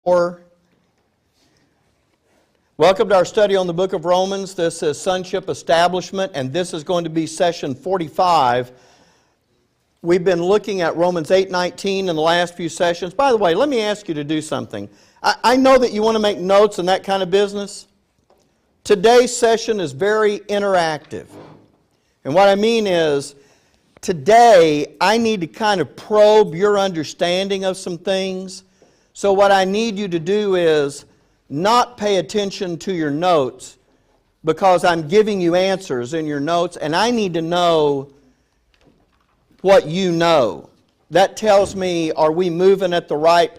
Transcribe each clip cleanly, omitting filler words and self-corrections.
Welcome to our study on the book of Romans. This is Sonship Establishment, and this is going to be session 45. We've been looking at Romans 8:19 in the last few sessions. By the way, let me ask you to do something. I know that you want to make notes and that kind of business. Today's session is very interactive. And what I mean is, today I need to kind of probe your understanding of some things. So what I need you to do is not pay attention to your notes, because I'm giving you answers in your notes, and I need to know what you know. That tells me, are we moving at the right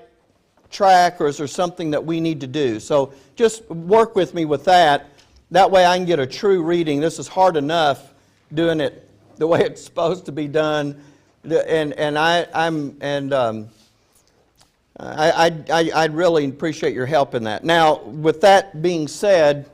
track, or is there something that we need to do? So just work with me with that. That way I can get a true reading. This is hard enough doing it the way it's supposed to be done, I'd really appreciate your help in that. Now, with that being said,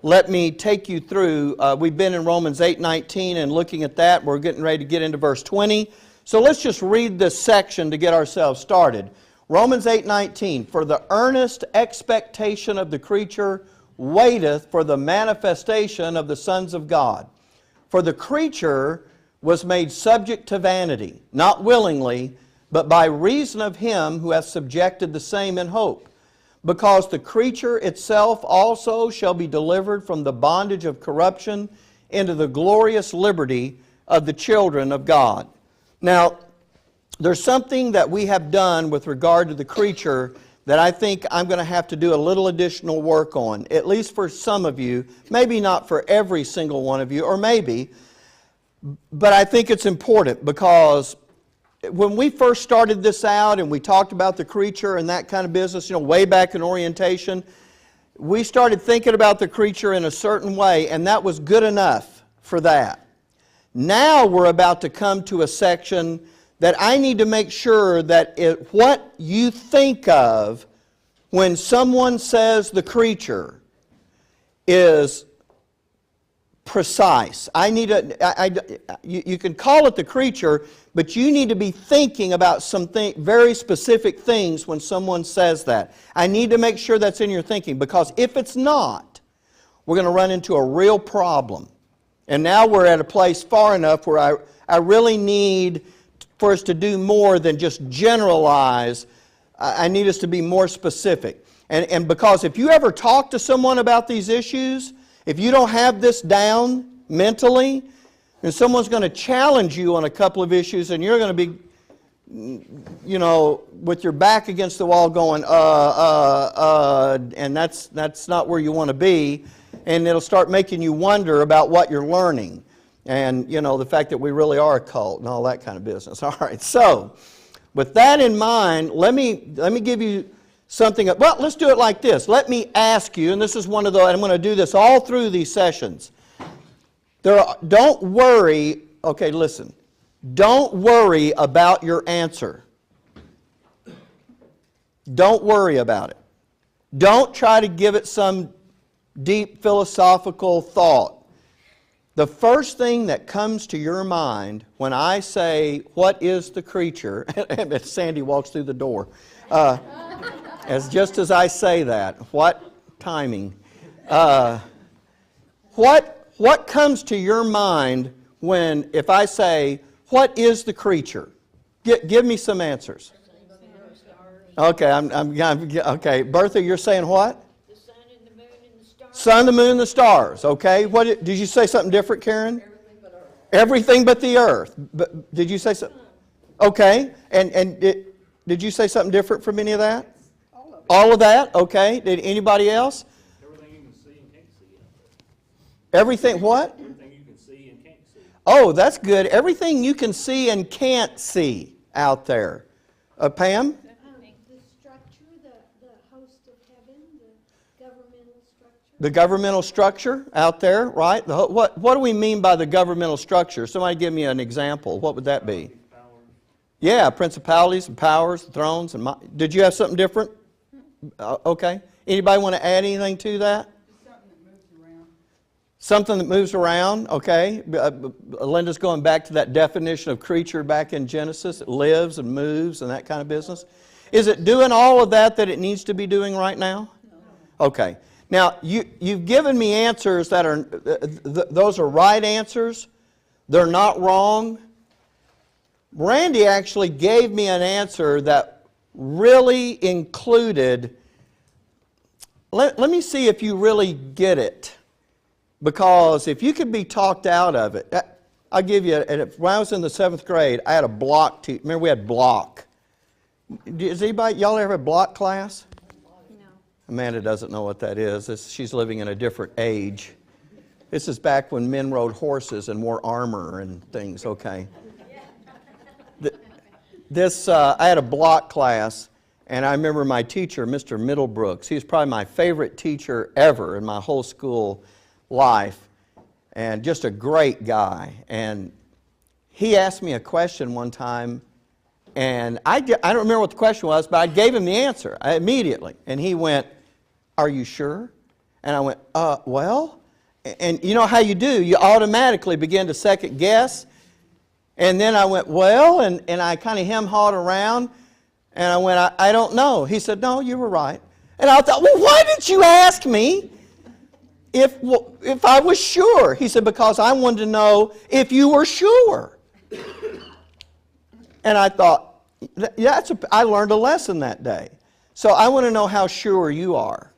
let me take you through. We've been in Romans 8:19 and looking at that. We're getting ready to get into verse 20. So let's just read this section to get ourselves started. Romans 8:19, "For the earnest expectation of the creature waiteth for the manifestation of the sons of God. For the creature was made subject to vanity, not willingly, but by reason of him who hath subjected the same in hope. Because the creature itself also shall be delivered from the bondage of corruption into the glorious liberty of the children of God." Now, there's something that we have done with regard to the creature that I think I'm going to have to do a little additional work on, at least for some of you, maybe not for every single one of you, or maybe, but I think it's important because when we first started this out and we talked about the creature and that kind of business, way back in orientation, we started thinking about the creature in a certain way, and that was good enough for that. Now we're about to come to a section that I need to make sure that what you think of when someone says the creature is precise. You can call it the creature, but you need to be thinking about some very specific things when someone says that. I need to make sure that's in your thinking, because if it's not, we're going to run into a real problem. And now we're at a place far enough where I really need for us to do more than just generalize. I need us to be more specific. And because if you ever talk to someone about these issues, if you don't have this down mentally, then someone's going to challenge you on a couple of issues, and you're going to be, with your back against the wall going, and that's not where you want to be, and it'll start making you wonder about what you're learning, and, the fact that we really are a cult and all that kind of business. All right, so with that in mind, let me give you something. Well, let's do it like this. Let me ask you, and this is one of the, and I'm going to do this all through these sessions. Don't worry, okay, listen. Don't worry about your answer. Don't worry about it. Don't try to give it some deep philosophical thought. The first thing that comes to your mind when I say, "What is the creature?" and Sandy walks through the door. Just as I say that, what timing? What comes to your mind if I say, "What is the creature?" Give me some answers. Okay, okay. Bertha, you're saying what? The sun and the moon and the stars. Sun, the moon, the stars. Okay. Did you say something different, Karen? Everything but earth. Everything but the earth. But did you say something? Okay. And did you say something different from any of that? All of that? Okay. Did anybody else? Everything you can see and can't see out there. Everything what? Everything you can see and can't see. Oh, that's good. Everything you can see and can't see out there. Pam? The structure, the host of heaven, the governmental structure. The governmental structure out there, right? What do we mean by the governmental structure? Somebody give me an example. What would that be? Yeah, principalities and powers, thrones. Did you have something different? Okay. Anybody want to add anything to that? Something that moves around. Something that moves around, okay. Linda's going back to that definition of creature back in Genesis. It lives and moves and that kind of business. Is it doing all of that it needs to be doing right now? No. Okay. Now, you've given me answers that are, those are right answers. They're not wrong. Randy actually gave me an answer that really included, let me see if you really get it. Because if you could be talked out of it, I'll give you, when I was in the 7th grade, I had a block teacher. Remember we had block. Does anybody, y'all ever have block class? No. Amanda doesn't know what that is. She's living in a different age. This is back when men rode horses and wore armor and things, okay. I had a block class, and I remember my teacher, Mr. Middlebrooks. He was probably my favorite teacher ever in my whole school life, and just a great guy. And he asked me a question one time, and I don't remember what the question was, but I gave him the answer immediately. And he went, "Are you sure?" And I went, well. And you know how you do, you automatically begin to second guess. And then I went, well, and I kind of hem-hawed around, and I went, I don't know. He said, "No, you were right." And I thought, well, why didn't you ask me if I was sure? He said, "Because I wanted to know if you were sure." And I thought, I learned a lesson that day. So I want to know how sure you are.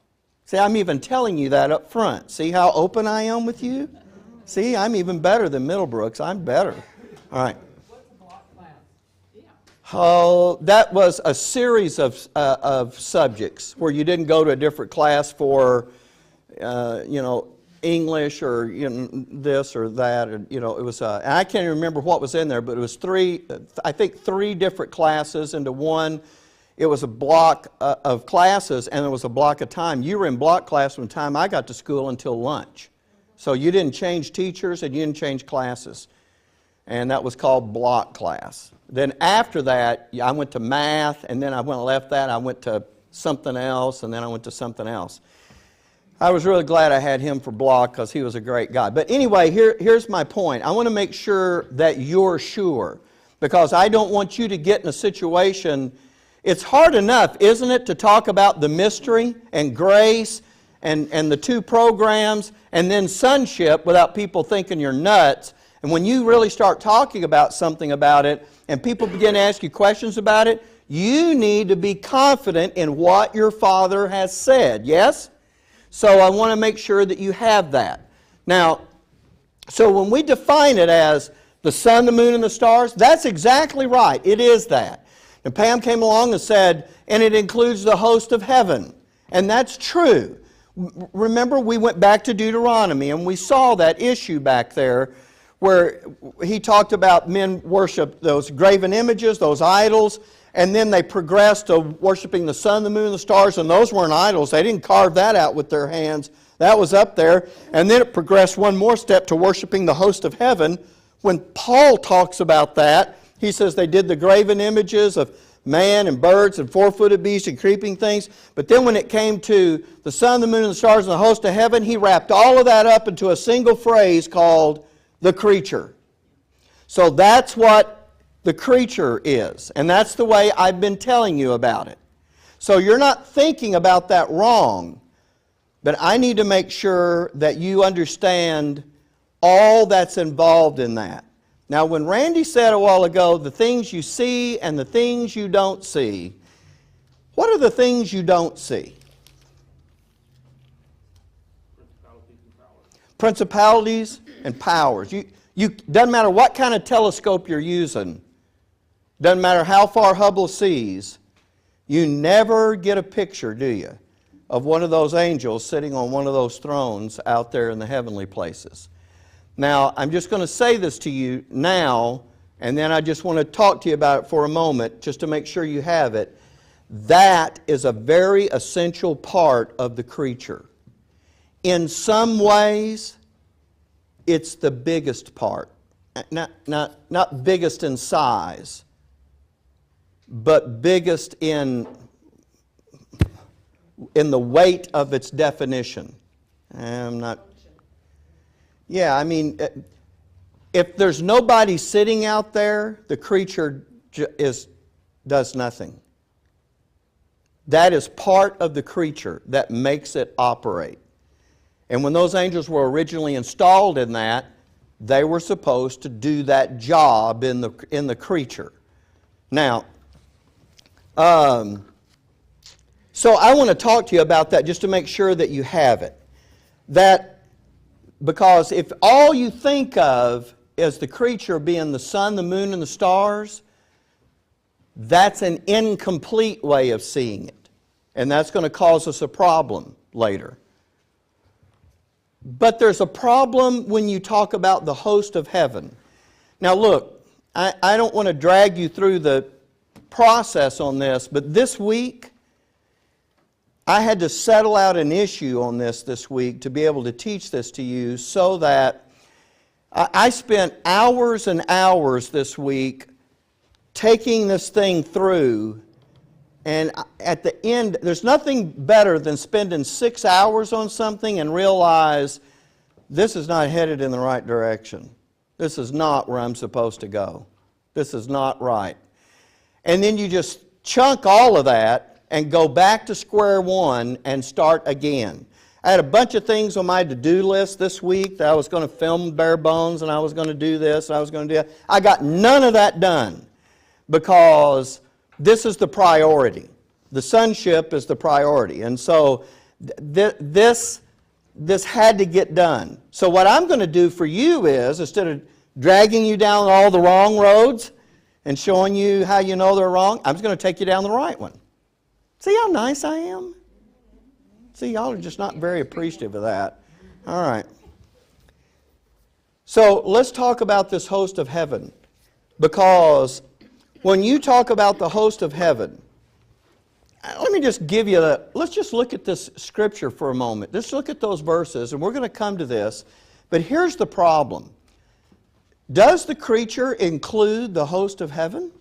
See, I'm even telling you that up front. See how open I am with you? See, I'm even better than Middlebrooks. I'm better. All right. What's a block class? Yeah. Oh, that was a series of subjects where you didn't go to a different class for, English or this or that. Or, it was. And I can't even remember what was in there, but it was three different classes into one. It was a block of classes, and there was a block of time. You were in block class from the time I got to school until lunch. So you didn't change teachers and you didn't change classes. And that was called block class. Then after that, I went to math, and then I left that, I went to something else, and then I went to something else. I was really glad I had him for block because he was a great guy. But anyway, here's my point. I want to make sure that you're sure, because I don't want you to get in a situation. It's hard enough, isn't it, to talk about the mystery and grace and the two programs and then sonship without people thinking you're nuts. And when you really start talking about something about it and people begin to ask you questions about it, you need to be confident in what your Father has said, yes? So I want to make sure that you have that. Now, so when we define it as the sun, the moon, and the stars, that's exactly right. It is that. And Pam came along and said, and it includes the host of heaven. And that's true. Remember, we went back to Deuteronomy, and we saw that issue back there where he talked about men worship those graven images, those idols, and then they progressed to worshiping the sun, the moon, and the stars, and those weren't idols. They didn't carve that out with their hands. That was up there. And then it progressed one more step to worshiping the host of heaven. When Paul talks about that, he says they did the graven images of man and birds and four-footed beasts and creeping things. But then when it came to the sun, the moon, and the stars, and the host of heaven, he wrapped all of that up into a single phrase called the creature. So that's what the creature is. And that's the way I've been telling you about it. So you're not thinking about that wrong. But I need to make sure that you understand all that's involved in that. Now, when Randy said a while ago, the things you see and the things you don't see, what are the things you don't see? Principalities and powers. Doesn't matter what kind of telescope you're using, doesn't matter how far Hubble sees, you never get a picture, do you, of one of those angels sitting on one of those thrones out there in the heavenly places. Now, I'm just going to say this to you now, and then I just want to talk to you about it for a moment, just to make sure you have it. That is a very essential part of the creature. In some ways, it's the biggest part. Not biggest in size, but biggest in the weight of its definition. Yeah, I mean, if there's nobody sitting out there, the creature does nothing. That is part of the creature that makes it operate. And when those angels were originally installed in that, they were supposed to do that job in the creature. Now, so I want to talk to you about that just to make sure that you have it. Because if all you think of is the creature being the sun, the moon, and the stars, that's an incomplete way of seeing it. And that's going to cause us a problem later. But there's a problem when you talk about the host of heaven. Now look, I don't want to drag you through the process on this, but this week, I had to settle out an issue on this week to be able to teach this to you, so that I spent hours and hours this week taking this thing through, and at the end, there's nothing better than spending 6 hours on something and realize this is not headed in the right direction. This is not where I'm supposed to go. This is not right. And then you just chunk all of that and go back to square one and start again. I had a bunch of things on my to-do list this week that I was going to film bare bones, and I was going to do this, and I was going to do that. I got none of that done because this is the priority. The sonship is the priority. And so this had to get done. So what I'm going to do for you is, instead of dragging you down all the wrong roads and showing you how you know they're wrong, I'm just going to take you down the right one. See how nice I am? See, y'all are just not very appreciative of that. All right. So let's talk about this host of heaven. Because when you talk about the host of heaven, let me just give you let's just look at this scripture for a moment. Just look at those verses, and we're going to come to this. But here's the problem. Does the creature include the host of heaven?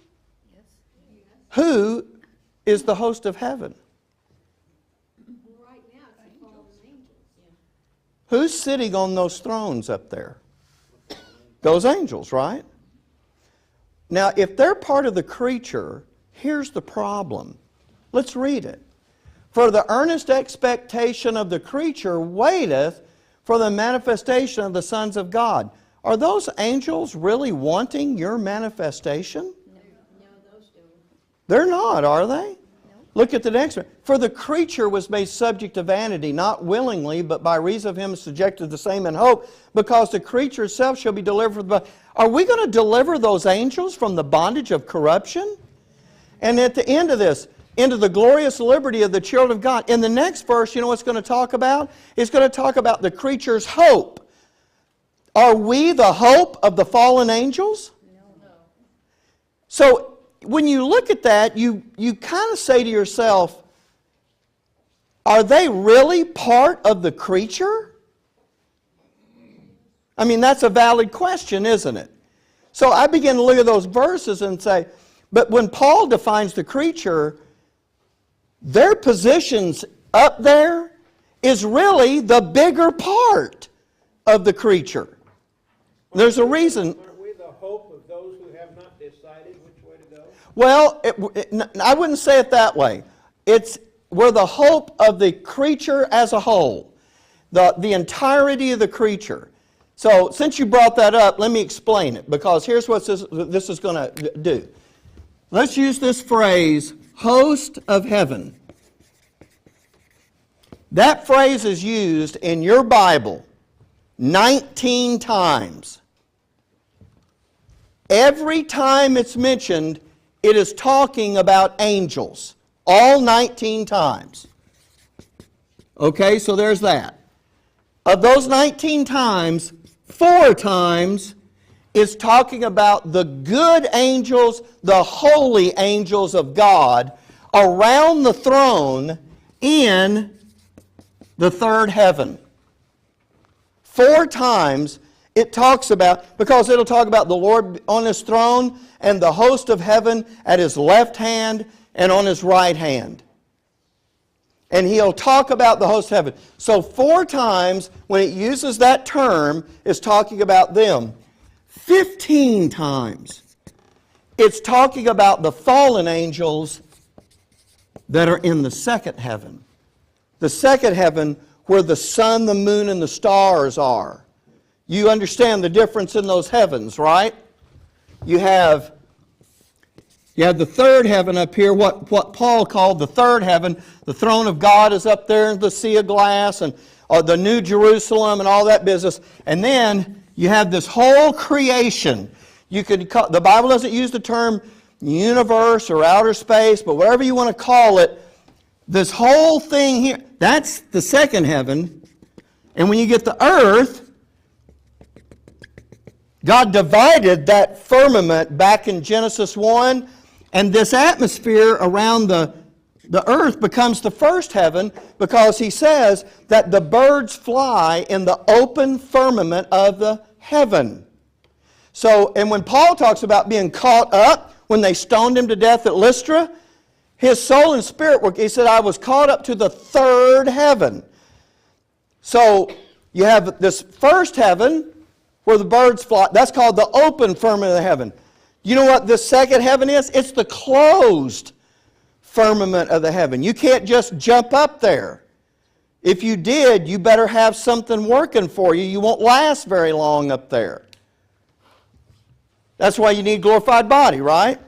Yes. Who is the host of heaven? Well, right now it's the fallen angels. Who's sitting on those thrones up there? Those angels, right? Now, if they're part of the creature, here's the problem. Let's read it. For the earnest expectation of the creature waiteth for the manifestation of the sons of God. Are those angels really wanting your manifestation? No, those don't. They're not, are they? Look at the next one. For the creature was made subject to vanity, not willingly, but by reason of him subjected the same in hope, because the creature itself shall be delivered from the... Are we going to deliver those angels from the bondage of corruption? And at the end of this, into the glorious liberty of the children of God. In the next verse, you know what it's going to talk about? It's going to talk about the creature's hope. Are we the hope of the fallen angels? No. So when you look at that, you kind of say to yourself, are they really part of the creature? I mean, that's a valid question, isn't it? So I begin to look at those verses and say, but when Paul defines the creature, their positions up there is really the bigger part of the creature. There's a reason. Aren't we the hope of those who have not decided which way to go? Well, I wouldn't say it that way. We're the hope of the creature as a whole, the entirety of the creature. So since you brought that up, let me explain it, because here's what this is going to do. Let's use this phrase, host of heaven. That phrase is used in your Bible 19 times. Every time it's mentioned, it is talking about angels. All 19 times. Okay, so there's that. Of those 19 times, 4 times is talking about the good angels, the holy angels of God around the throne in the third heaven. 4 times it talks about, because it'll talk about the Lord on his throne and the host of heaven at his left hand and on his right hand. And he'll talk about the host of heaven. So 4 times when it uses that term, it's talking about them. 15 times it's talking about the fallen angels that are in the second heaven. The second heaven where the sun, the moon, and the stars are. You understand the difference in those heavens, right? You have the third heaven up here, what Paul called the third heaven. The throne of God is up there in the sea of glass, and the New Jerusalem and all that business. And then you have this whole creation. The Bible doesn't use the term universe or outer space, but whatever you want to call it, this whole thing here, that's the second heaven. And when you get the earth, God divided that firmament back in Genesis 1, and this atmosphere around the earth becomes the first heaven, because he says that the birds fly in the open firmament of the heaven. So, and when Paul talks about being caught up, when they stoned him to death at Lystra, his soul and spirit were, he said, I was caught up to the third heaven. So, you have this first heaven where the birds fly. That's called the open firmament of the heaven. You know what this second heaven is? It's the closed firmament of the heaven. You can't just jump up there. If you did, you better have something working for you. You won't last very long up there. That's why you need a glorified body, right?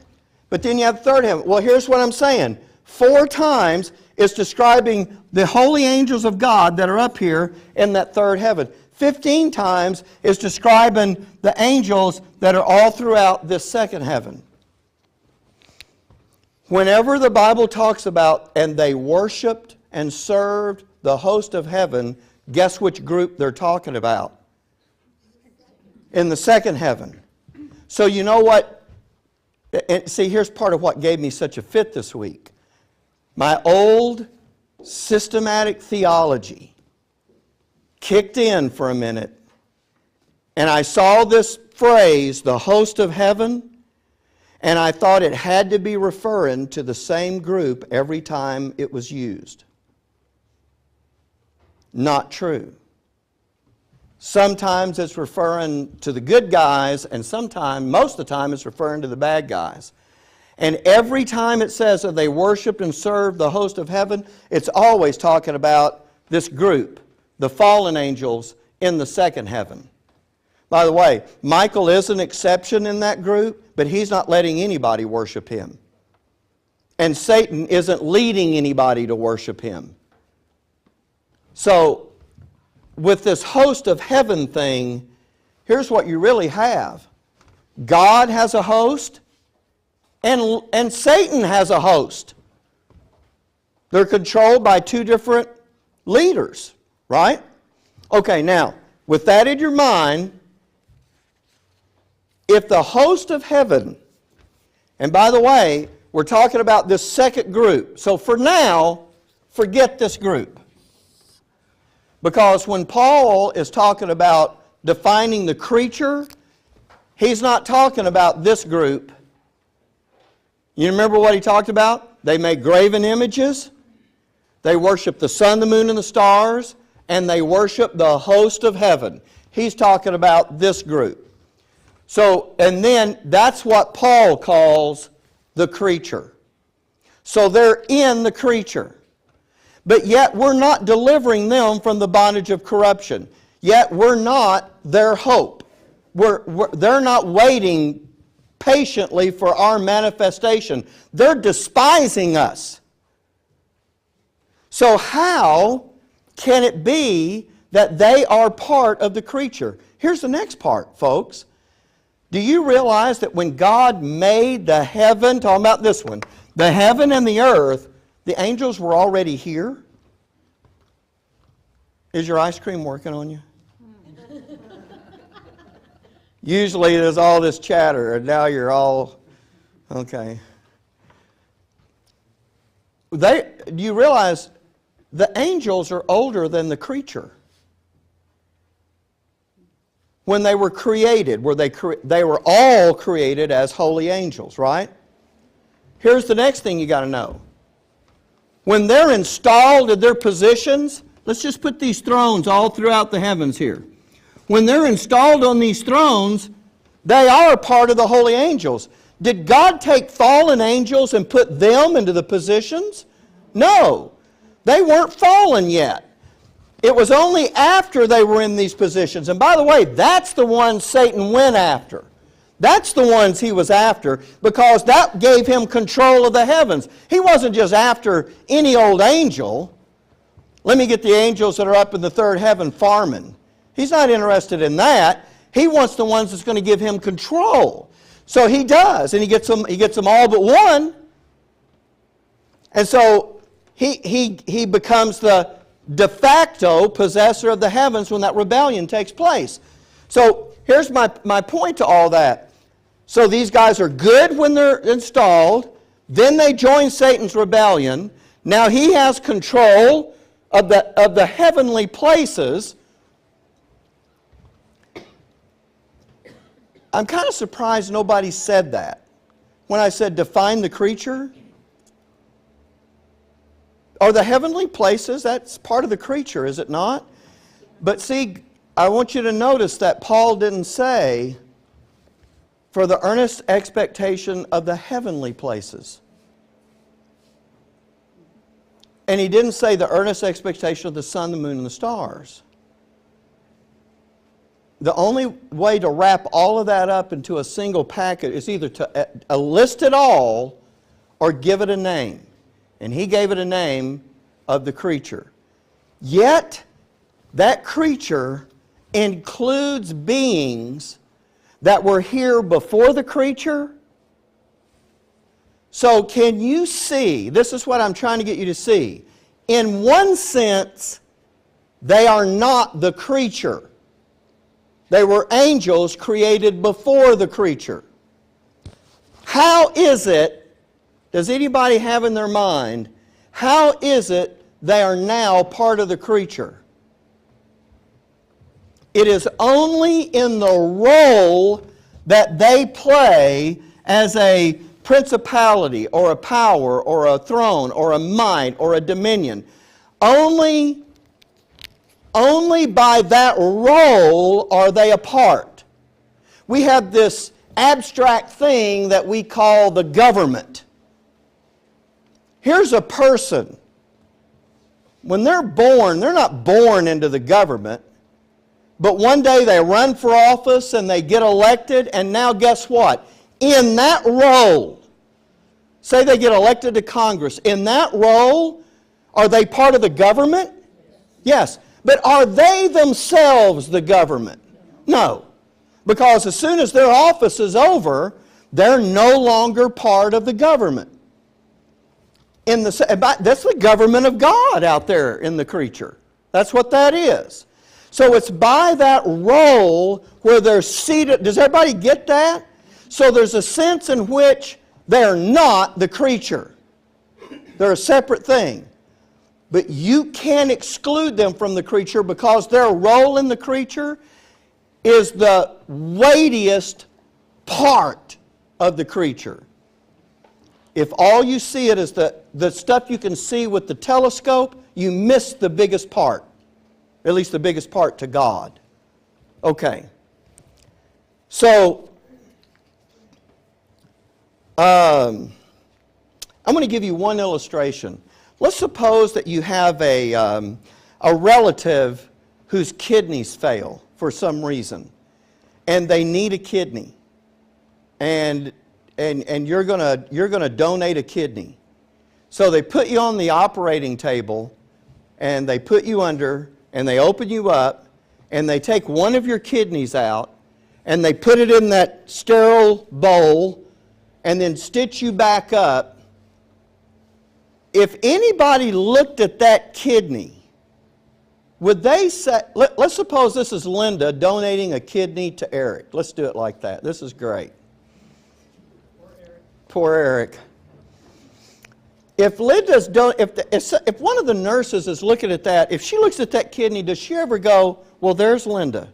But then you have the third heaven. Well, here's what I'm saying. 4 times it's describing the holy angels of God that are up here in that third heaven. 15 times is describing the angels that are all throughout this second heaven. Whenever the Bible talks about, and they worshiped and served the host of heaven, guess which group they're talking about? In the second heaven. So you know what? And see, here's part of what gave me such a fit this week. My old systematic theology kicked in for a minute, and I saw this phrase, the host of heaven, and I thought it had to be referring to the same group every time it was used. Not true. Sometimes it's referring to the good guys, and sometimes, most of the time, it's referring to the bad guys. And every time it says that they worshiped and served the host of heaven, it's always talking about this group, the fallen angels in the second heaven. By the way, Michael is an exception in that group, but he's not letting anybody worship him. And Satan isn't leading anybody to worship him. So, with this host of heaven thing, here's what you really have. God has a host, and Satan has a host. They're controlled by 2 different leaders, right? Okay, now, with that in your mind, if the host of heaven, and by the way, we're talking about this second group. So for now, forget this group. Because when Paul is talking about defining the creature, he's not talking about this group. You remember what he talked about? They make graven images. They worship the sun, the moon, and the stars. And they worship the host of heaven. He's talking about this group. So, and then that's what Paul calls the creature. So they're in the creature. But yet we're not delivering them from the bondage of corruption. Yet we're not their hope. They're not waiting patiently for our manifestation. They're despising us. So how can it be that they are part of the creature? Here's the next part, folks. Do you realize that when God made the heaven, talking about this one, the heaven and the earth, the angels were already here? Is your ice cream working on you? Usually there's all this chatter, and now you're all, okay. Do you realize the angels are older than the creature? When they were created, they were all created as holy angels, right? Here's the next thing you got to know. When they're installed in their positions, let's just put these thrones all throughout the heavens here. When they're installed on these thrones, they are part of the holy angels. Did God take fallen angels and put them into the positions? No, they weren't fallen yet. It was only after they were in these positions. And by the way, that's the ones Satan went after. That's the ones he was after, because that gave him control of the heavens. He wasn't just after any old angel. Let me get the angels that are up in the third heaven farming. He's not interested in that. He wants the ones that's going to give him control. So he does, and he gets them all but one. And so he becomes the de facto possessor of the heavens when that rebellion takes place. So here's my point to all that. So these guys are good when they're installed. Then they join Satan's rebellion. Now he has control of the heavenly places. I'm kind of surprised nobody said that. When I said define the creature. Are the heavenly places, that's part of the creature, is it not? But see, I want you to notice that Paul didn't say for the earnest expectation of the heavenly places. And he didn't say the earnest expectation of the sun, the moon, and the stars. The only way to wrap all of that up into a single packet is either to list it all or give it a name. And he gave it a name of the creature. Yet, that creature includes beings that were here before the creature. So can you see, this is what I'm trying to get you to see. In one sense, they are not the creature. They were angels created before the creature. How is it, does anybody have in their mind, how is it they are now part of the creature? It is only in the role that they play as a principality or a power or a throne or a might or a dominion. Only by that role are they a part. We have this abstract thing that we call the government. Here's a person. When they're born, they're not born into the government, but one day they run for office and they get elected, and now guess what? In that role, say they get elected to Congress, in that role, are they part of the government? Yes. But are they themselves the government? No. Because as soon as their office is over, they're no longer part of the government. That's the government of God out there in the creature. That's what that is. So it's by that role where they're seated. Does everybody get that? So there's a sense in which they're not the creature. They're a separate thing. But you can't exclude them from the creature because their role in the creature is the weightiest part of the creature. If all you see it is the stuff you can see with the telescope, you miss the biggest part. At least the biggest part to God. Okay. So, I'm going to give you one illustration. Let's suppose that you have a relative whose kidneys fail for some reason, and they need a kidney, and you're gonna donate a kidney. So they put you on the operating table, and they put you under, and they open you up, and they take one of your kidneys out, and they put it in that sterile bowl, and then stitch you back up. If anybody looked at that kidney, would they say, let's suppose this is Linda donating a kidney to Eric. Let's do it like that. This is great. Poor Eric. If Linda's if one of the nurses is looking at that, if she looks at that kidney, does she ever go, well, there's Linda?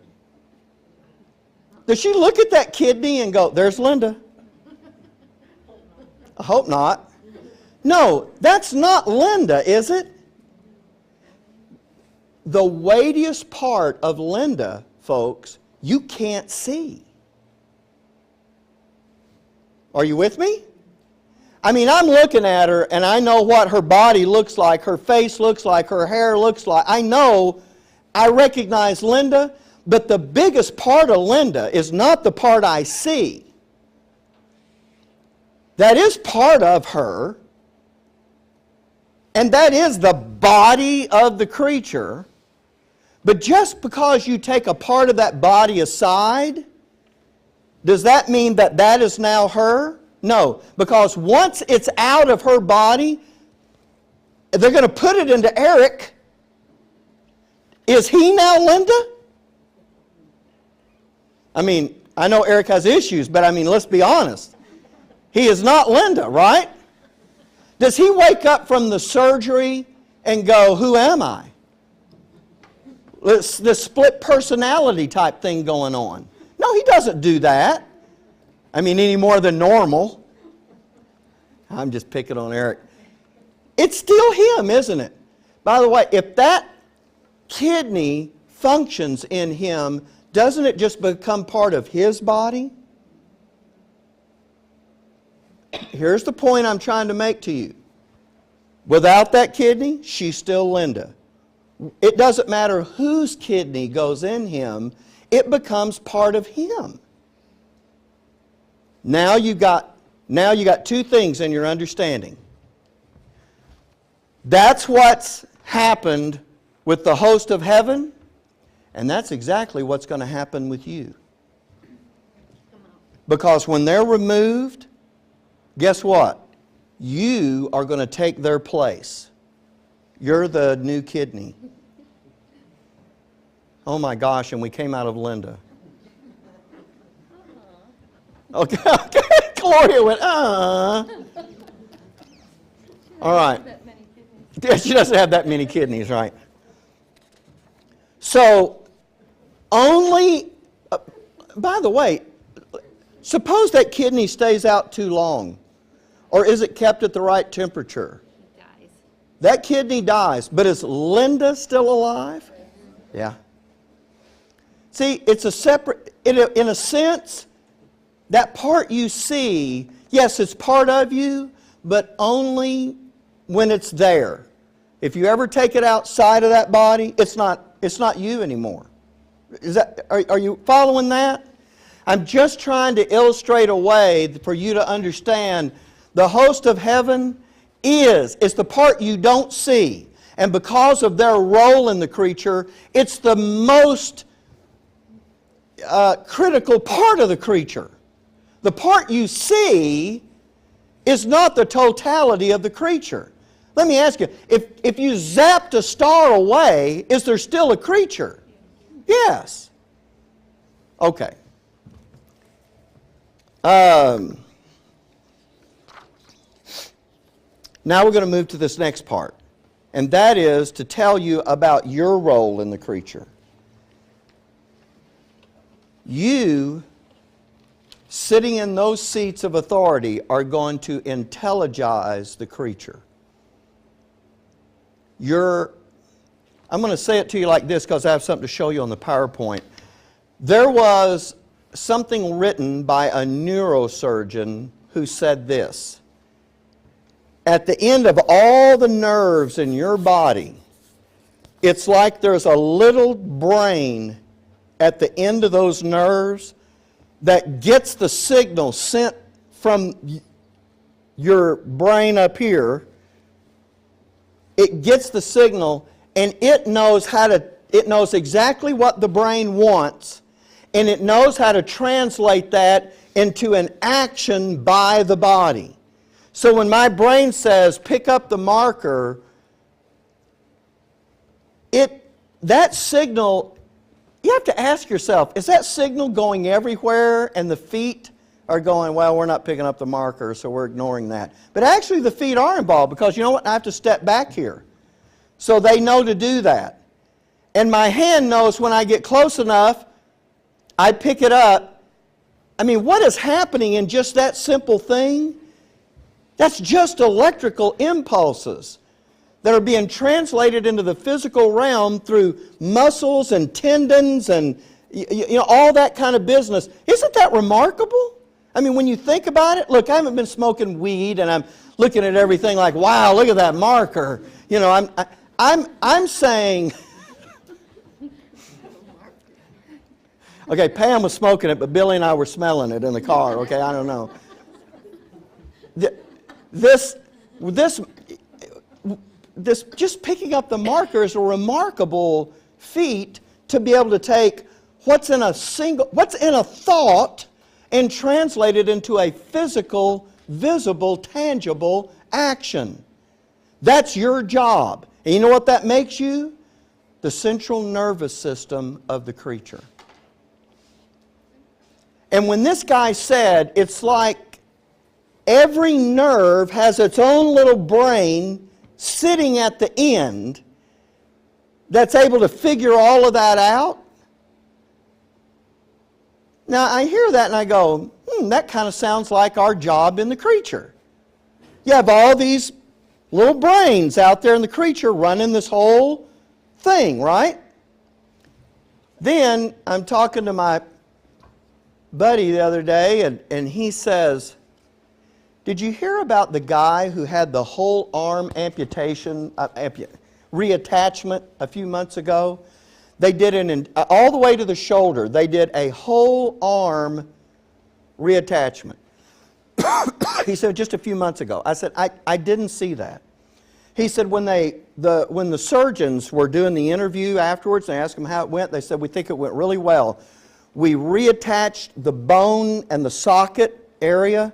Does she look at that kidney and go, there's Linda? I hope not. No, that's not Linda, is it? The weightiest part of Linda, folks, you can't see. Are you with me? I mean, I'm looking at her and I know what her body looks like, her face looks like, her hair looks like. I recognize Linda, but the biggest part of Linda is not the part I see. That is part of her, and that is the body of the creature. But just because you take a part of that body aside, does that mean that that is now her? No, because once it's out of her body, they're going to put it into Eric. Is he now Linda? I mean, I know Eric has issues, but I mean, let's be honest. He is not Linda, right? Does he wake up from the surgery and go, who am I? This split personality type thing going on. No, he doesn't do that. I mean, any more than normal. I'm just picking on Eric. It's still him, isn't it? By the way, if that kidney functions in him, doesn't it just become part of his body? Here's the point I'm trying to make to you. Without that kidney, she's still Linda. It doesn't matter whose kidney goes in him, it becomes part of him. Now you got two things in your understanding. That's what's happened with the host of heaven, and that's exactly what's going to happen with you. Because when they're removed, guess what? You are going to take their place. You're the new kidney. Oh my gosh, and we came out of Linda. Okay. Gloria went, All right. Yeah, she doesn't have that many kidneys, right? So, by the way, suppose that kidney stays out too long. Or is it kept at the right temperature? It dies. That kidney dies, but is Linda still alive? Yeah. See, it's a separate, in a sense, that part you see, yes, it's part of you, but only when it's there. If you ever take it outside of that body, it's not you anymore. Are you following that? I'm just trying to illustrate a way for you to understand the host of heaven is the part you don't see. And because of their role in the creature, it's the most critical part of the creature. The part you see is not the totality of the creature. Let me ask you, if you zapped a star away, is there still a creature? Yes. Okay. Now we're going to move to this next part, and that is to tell you about your role in the creature. You, sitting in those seats of authority, are going to intelligize the creature. I'm going to say it to you like this because I have something to show you on the PowerPoint. There was something written by a neurosurgeon who said this. At the end of all the nerves in your body, it's like there's a little brain at the end of those nerves that gets the signal sent from your brain up here. It gets the signal, and it knows exactly what the brain wants, and it knows how to translate that into an action by the body. So when my brain says, pick up the marker, that signal, you have to ask yourself, is that signal going everywhere and the feet are going, well, we're not picking up the marker, so we're ignoring that. But actually the feet are involved because you know what? I have to step back here. So they know to do that. And my hand knows when I get close enough, I pick it up. I mean, what is happening in just that simple thing? That's just electrical impulses that are being translated into the physical realm through muscles and tendons and all that kind of business. Isn't that remarkable? I mean, when you think about it, look, I haven't been smoking weed and I'm looking at everything like, wow, look at that marker. You know, I'm saying, okay, Pam was smoking it, but Billy and I were smelling it in the car, okay, I don't know. This just picking up the marker is a remarkable feat to be able to take what's in a thought and translate it into a physical, visible, tangible action. That's your job. And you know what that makes you? The central nervous system of the creature. And when this guy said, it's like every nerve has its own little brain sitting at the end that's able to figure all of that out. Now, I hear that and I go, that kind of sounds like our job in the creature. You have all these little brains out there in the creature running this whole thing, right? Then I'm talking to my buddy the other day and he says, did you hear about the guy who had the whole arm amputation, reattachment a few months ago? They did it all the way to the shoulder. They did a whole arm reattachment. He said, just a few months ago. I said, I didn't see that. He said, when the surgeons were doing the interview afterwards, they asked him how it went, they said, we think it went really well. We reattached the bone and the socket area.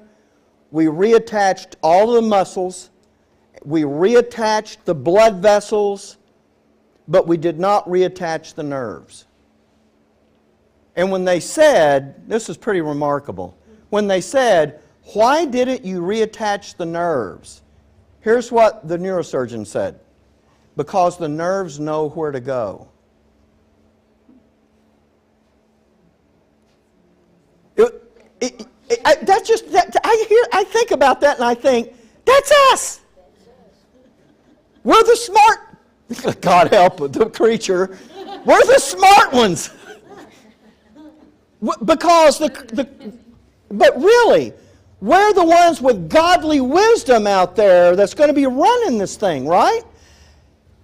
We reattached all of the muscles. We reattached the blood vessels. But we did not reattach the nerves. And when they said, this is pretty remarkable, when they said, why didn't you reattach the nerves? Here's what the neurosurgeon said. Because the nerves know where to go. I think about that and I think, that's us. We're the smart, God help the creature, we're the smart ones. Because but really, we're the ones with godly wisdom out there that's going to be running this thing, right?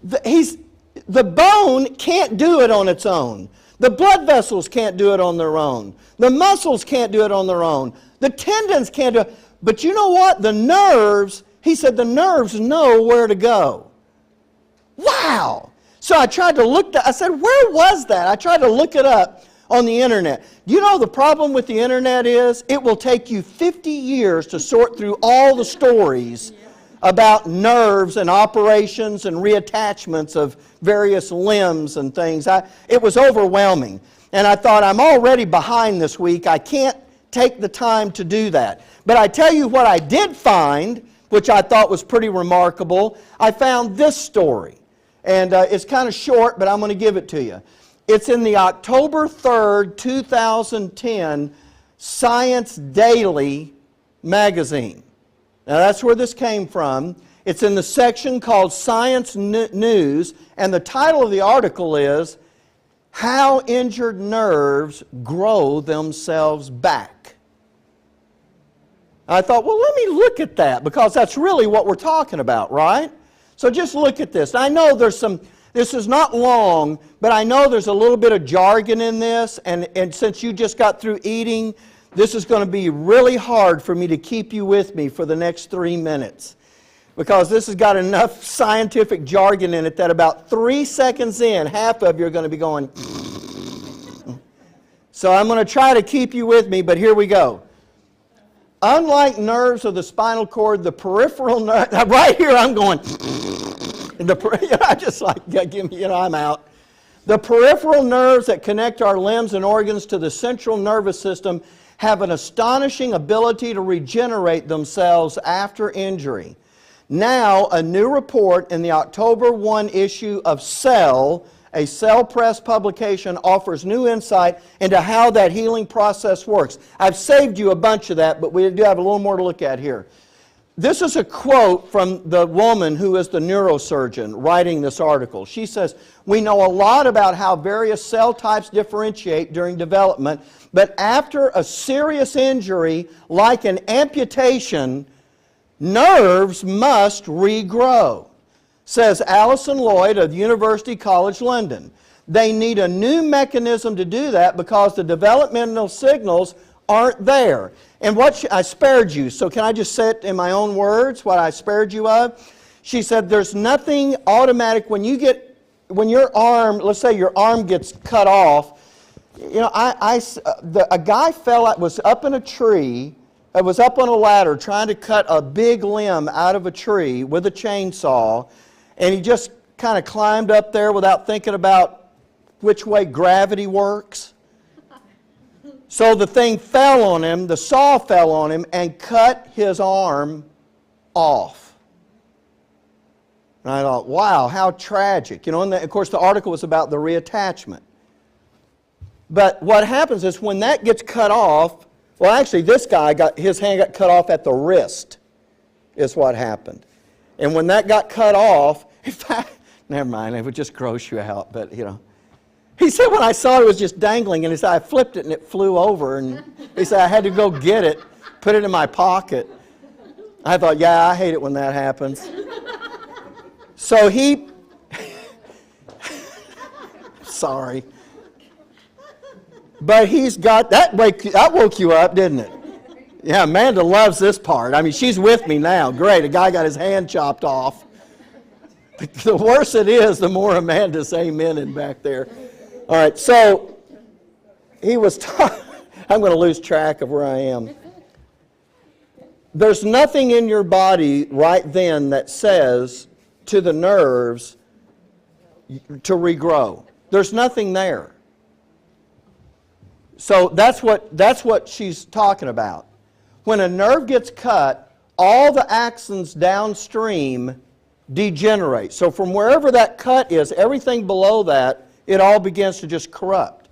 The bone can't do it on its own. The blood vessels can't do it on their own. The muscles can't do it on their own. The tendons can't do it. But you know what? The nerves, he said the nerves know where to go. Wow! So I tried to look, I said, where was that? I tried to look it up on the internet. You know the problem with the internet is it will take you 50 years to sort through all the stories about nerves and operations and reattachments of various limbs and things. It was overwhelming. And I thought, I'm already behind this week. I can't take the time to do that. But I tell you what I did find, which I thought was pretty remarkable. I found this story. And it's kind of short, but I'm going to give it to you. It's in the October 3rd, 2010 Science Daily magazine. Now that's where this came from. It's in the section called Science News, and the title of the article is, How Injured Nerves Grow Themselves Back. I thought, well, let me look at that, because that's really what we're talking about, right? So just look at this. I know this is not long, but I know there's a little bit of jargon in this, and since you just got through eating, this is going to be really hard for me to keep you with me for the next 3 minutes. Because this has got enough scientific jargon in it that about 3 seconds in, half of you are going to be going. So I'm going to try to keep you with me, but here we go. Unlike nerves of the spinal cord, the peripheral nerve, right here I'm going, I just like, give me, I'm out. The peripheral nerves that connect our limbs and organs to the central nervous system have an astonishing ability to regenerate themselves after injury. Now, a new report in the October 1 issue of Cell, a Cell Press publication, offers new insight into how that healing process works. I've saved you a bunch of that, but we do have a little more to look at here. This is a quote from the woman who is the neurosurgeon writing this article. She says, "We know a lot about how various cell types differentiate during development, but after a serious injury like an amputation, nerves must regrow," says Alison Lloyd of University College London. "They need a new mechanism to do that because the developmental signals aren't there." And I spared you, so can I just say it in my own words, what I spared you of? She said, there's nothing automatic when your arm, let's say your arm gets cut off. You know, a guy was up in a tree, was up on a ladder trying to cut a big limb out of a tree with a chainsaw, and he just kind of climbed up there without thinking about which way gravity works. So the thing fell on him, the saw fell on him, and cut his arm off. And I thought, wow, how tragic. You know, and of course the article was about the reattachment. But what happens is when that gets cut off, well actually this guy his hand got cut off at the wrist, is what happened. And when that got cut off, in fact, never mind, it would just gross you out, but you know. He said when I saw it was just dangling, and he said I flipped it and it flew over, and he said I had to go get it, put it in my pocket. I thought, yeah, I hate it when that happens. So sorry. But he's got, that woke you up, didn't it? Yeah, Amanda loves this part. I mean, she's with me now. Great, a guy got his hand chopped off. The worse it is, the more Amanda's amening back there. All right, so he was I'm going to lose track of where I am. There's nothing in your body right then that says to the nerves to regrow. There's nothing there. So that's what she's talking about. When a nerve gets cut, all the axons downstream degenerate. So from wherever that cut is, everything below that, it all begins to just corrupt.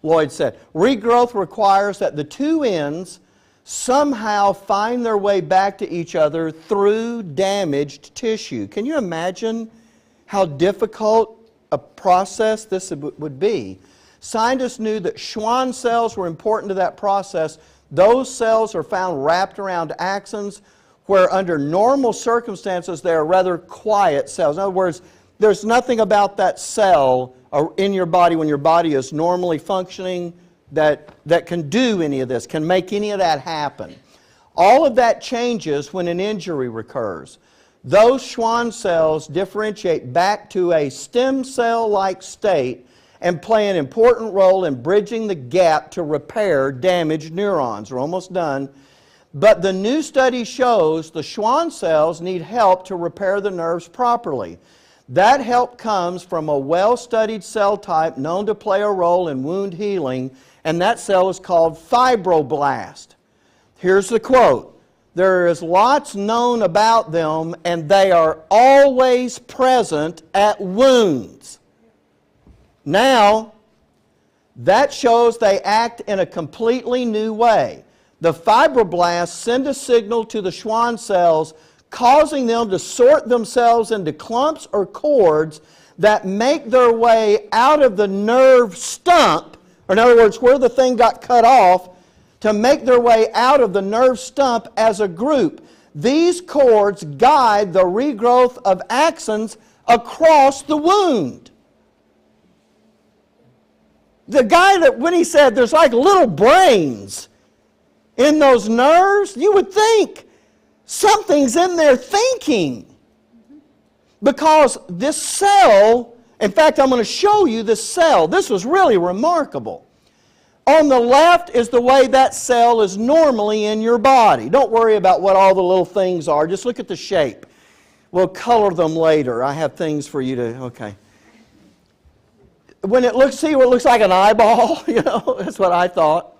Lloyd said, regrowth requires that the two ends somehow find their way back to each other through damaged tissue. Can you imagine how difficult a process this would be? Scientists knew that Schwann cells were important to that process. Those cells are found wrapped around axons where under normal circumstances they are rather quiet cells. In other words, there's nothing about that cell in your body when your body is normally functioning that can do any of this, can make any of that happen. All of that changes when an injury recurs. Those Schwann cells differentiate back to a stem cell-like state and play an important role in bridging the gap to repair damaged neurons. We're almost done. But the new study shows the Schwann cells need help to repair the nerves properly. That help comes from a well-studied cell type known to play a role in wound healing, and that cell is called fibroblast. Here's the quote. There is lots known about them, and they are always present at wounds. Now, that shows they act in a completely new way. The fibroblasts send a signal to the Schwann cells, causing them to sort themselves into clumps or cords that make their way out of the nerve stump, or in other words, where the thing got cut off, to make their way out of the nerve stump as a group. These cords guide the regrowth of axons across the wound. The guy that, when he said there's like little brains in those nerves, you would think something's in there thinking. Because this cell, in fact, I'm going to show you this cell. This was really remarkable. On the left is the way that cell is normally in your body. Don't worry about what all the little things are. Just look at the shape. We'll color them later. I have things for you to, okay. When it looks, see what it looks like an eyeball? You know, that's what I thought.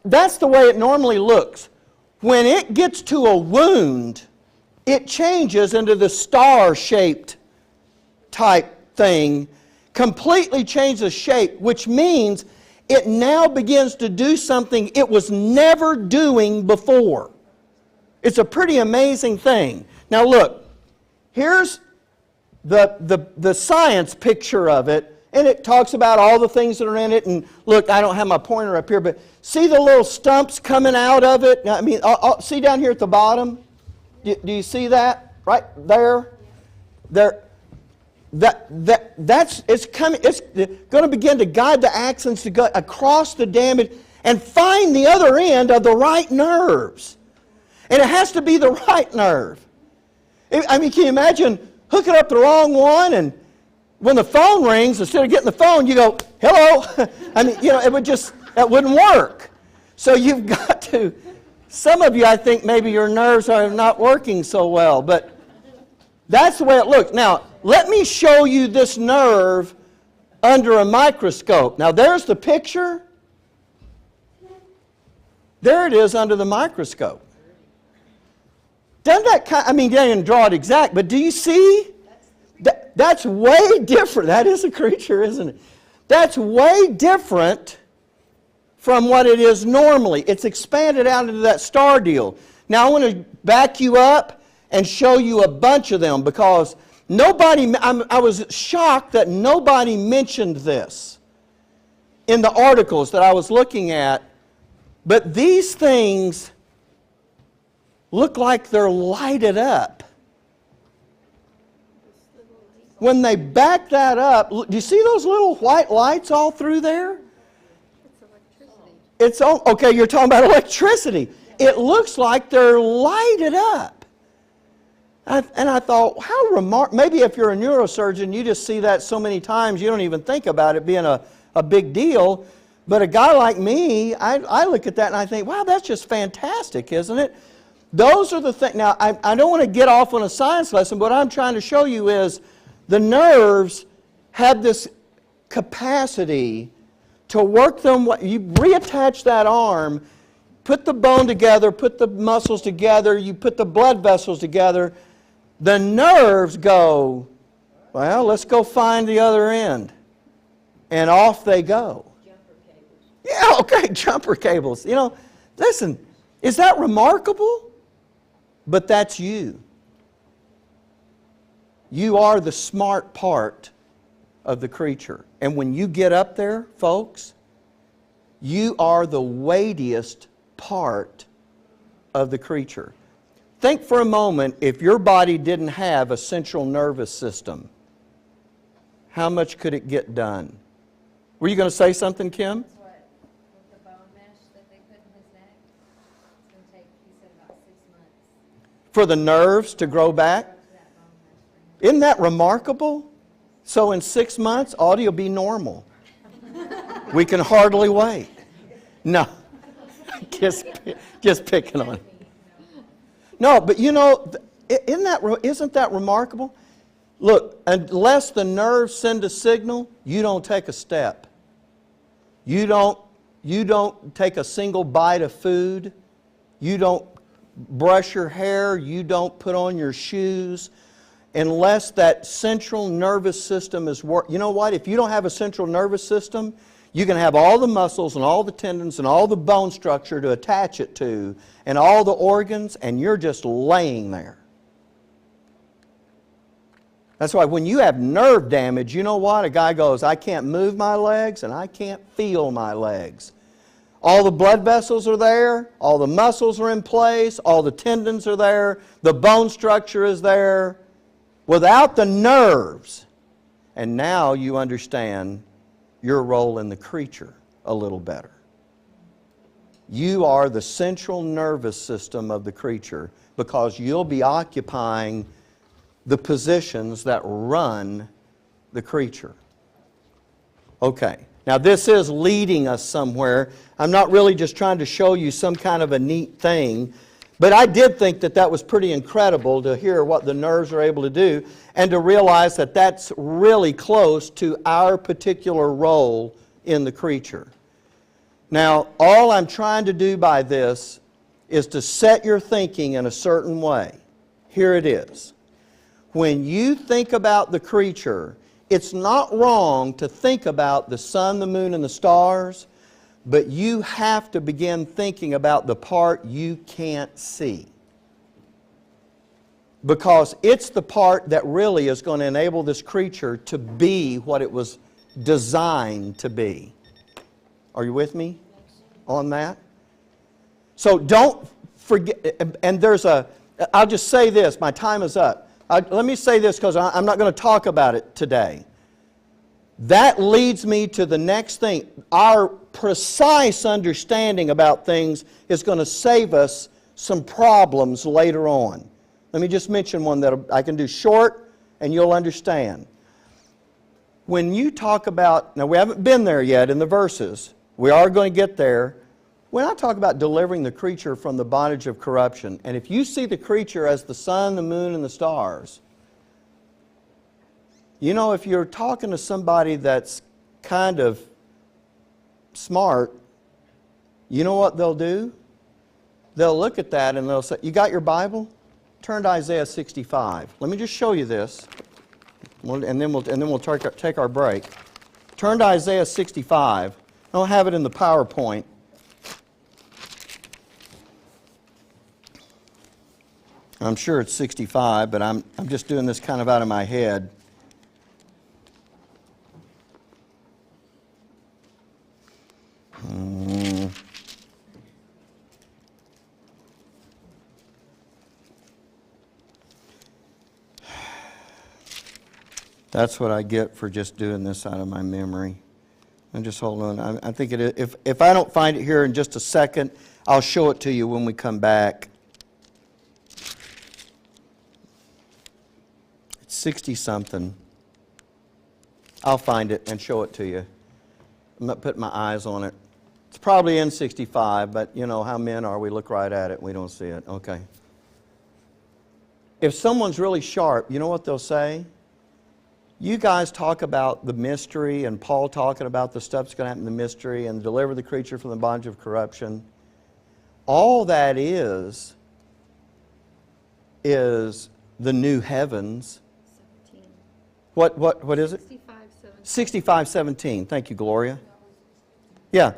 That's the way it normally looks. When it gets to a wound, it changes into the star-shaped type thing, completely changes shape, which means it now begins to do something it was never doing before. It's a pretty amazing thing. Now look, here's the science picture of it, and it talks about all the things that are in it. And look, I don't have my pointer up here, but see the little stumps coming out of it? I mean, see down here at the bottom? Do you see that? Right there? There. It's going to begin to guide the axons to go across the damage and find the other end of the right nerves. And it has to be the right nerve. I mean, can you imagine hooking up the wrong one, and when the phone rings, instead of getting the phone, you go, hello? I mean, that wouldn't work. So you've got to, some of you, I think maybe your nerves are not working so well, but that's the way it looks. Now, let me show you this nerve under a microscope. Now, there's the picture. There it is under the microscope. Doesn't that I mean, you didn't draw it exact, but do you see? That's way different. That is a creature, isn't it? That's way different from what it is normally. It's expanded out into that star deal. Now, I want to back you up and show you a bunch of them, because I was shocked that nobody mentioned this in the articles that I was looking at. But these things look like they're lighted up. When they back that up, do you see those little white lights all through there? It's electricity. Okay, you're talking about electricity. It looks like they're lighted up. And I thought, how remarkable. Maybe if you're a neurosurgeon, you just see that so many times you don't even think about it being a big deal. But a guy like me, I look at that and I think, wow, that's just fantastic, isn't it? Those are the things. Now, I don't want to get off on a science lesson, but what I'm trying to show you is the nerves have this capacity to work them. You reattach that arm, put the bone together, put the muscles together, you put the blood vessels together. The nerves go, well, let's go find the other end. And off they go. Jumper cables. Yeah, okay, jumper cables. You know, listen, is that remarkable? But that's you. You are the smart part of the creature. And when you get up there, folks, you are the weightiest part of the creature. Think for a moment, if your body didn't have a central nervous system, how much could it get done? Were you going to say something, Kim? That's what, with the bone mesh that they put in his neck, it's going to take, he said, about 6 months. For the nerves to grow back? Grow to that bone mesh for him. Isn't that remarkable? So in 6 months, Audie will be normal. We can hardly wait. No, just picking on him. No, but you know, isn't that remarkable? Look, unless the nerves send a signal, you don't take a step. You don't take a single bite of food. You don't brush your hair. You don't put on your shoes. Unless that central nervous system is working. You know what? If you don't have a central nervous system, you can have all the muscles and all the tendons and all the bone structure to attach it to and all the organs, and you're just laying there. That's why when you have nerve damage, you know what? A guy goes, I can't move my legs and I can't feel my legs. All the blood vessels are there, all the muscles are in place, all the tendons are there, the bone structure is there. Without the nerves, and now you understand your role in the creature a little better. You are the central nervous system of the creature because you'll be occupying the positions that run the creature. Okay, now this is leading us somewhere. I'm not really just trying to show you some kind of a neat thing, but I did think that that was pretty incredible to hear what the nerves are able to do and to realize that that's really close to our particular role in the creature. Now, all I'm trying to do by this is to set your thinking in a certain way. Here it is. When you think about the creature, it's not wrong to think about the sun, the moon, and the stars, but you have to begin thinking about the part you can't see. because it's the part that really is going to enable this creature to be what it was designed to be. Are you with me on that? So don't forget, and there's I'll just say this, my time is up. Let me say this because I'm not going to talk about it today. That leads me to the next thing. Our precise understanding about things is going to save us some problems later on. Let me just mention one that I can do short and you'll understand. When you talk about, now we haven't been there yet in the verses, we are going to get there. When I talk about delivering the creature from the bondage of corruption, and if you see the creature as the sun, the moon, and the stars, you know, if you're talking to somebody that's kind of smart, you know what they'll do? They'll look at that and they'll say, you got your Bible? Turn to Isaiah 65. Let me just show you this, and then we'll take our break. Turn to Isaiah 65. I don't have it in the PowerPoint. I'm sure it's 65, but I'm just doing this kind of out of my head. That's what I get for just doing this out of my memory. And just hold on. I think if I don't find it here in just a second, I'll show it to you when we come back. It's 60-something. I'll find it and show it to you. I'm not putting my eyes on it. It's probably in 65, but you know how men are. We look right at it. We don't see it. Okay. If someone's really sharp, you know what they'll say? You guys talk about the mystery and Paul talking about the stuff that's going to happen in the mystery and deliver the creature from the bondage of corruption. All that is the new heavens. 17. What is it? 65:17. Thank you, Gloria. Yeah,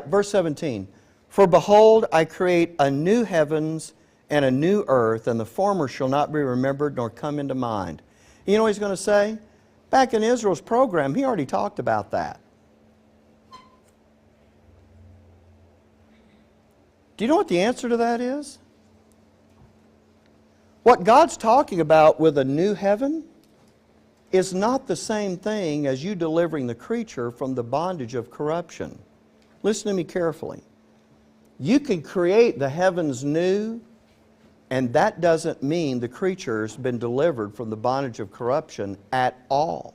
verse 17. For behold, I create a new heavens and a new earth, and the former shall not be remembered nor come into mind. You know what he's going to say? Back in Israel's program, he already talked about that. Do you know what the answer to that is? What God's talking about with a new heaven is not the same thing as you delivering the creature from the bondage of corruption. Listen to me carefully. You can create the heavens new, and that doesn't mean the creature's been delivered from the bondage of corruption at all.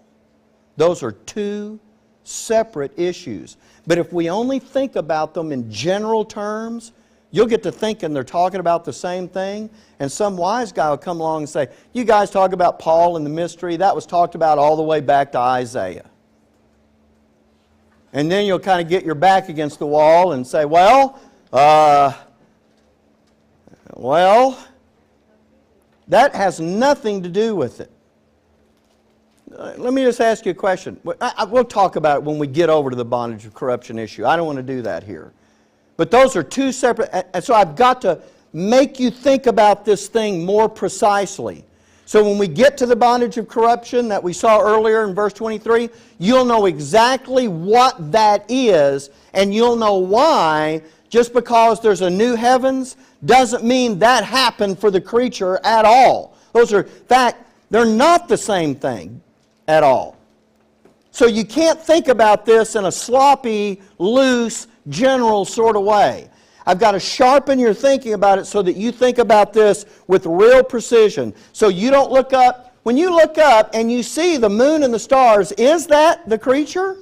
Those are two separate issues. But if we only think about them in general terms, you'll get to thinking they're talking about the same thing, and some wise guy will come along and say, you guys talk about Paul and the mystery, that was talked about all the way back to Isaiah. And then you'll kind of get your back against the wall and say, well, that has nothing to do with it. Let me just ask you a question. We'll talk about it when we get over to the bondage of corruption issue. I don't want to do that here. But those are two separate, and so I've got to make you think about this thing more precisely. So when we get to the bondage of corruption that we saw earlier in verse 23, you'll know exactly what that is, and you'll know why. Just because there's a new heavens doesn't mean that happened for the creature at all. Those are, in fact, they're not the same thing at all. So you can't think about this in a sloppy, loose, general sort of way. I've got to sharpen your thinking about it so that you think about this with real precision. So you don't look up. When you look up and you see the moon and the stars, is that the creature?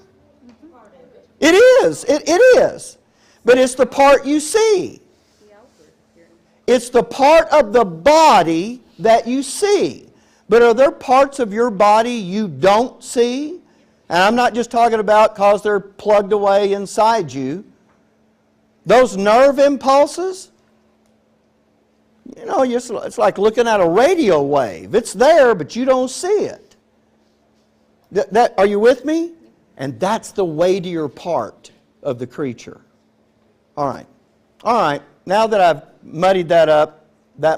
It is. It is. But it's the part you see. It's the part of the body that you see. But are there parts of your body you don't see? And I'm not just talking about because they're plugged away inside you. Those nerve impulses, you know, it's like looking at a radio wave. It's there, but you don't see it. Are you with me? And that's the weightier part of the creature. All right. Now that I've muddied that up that much,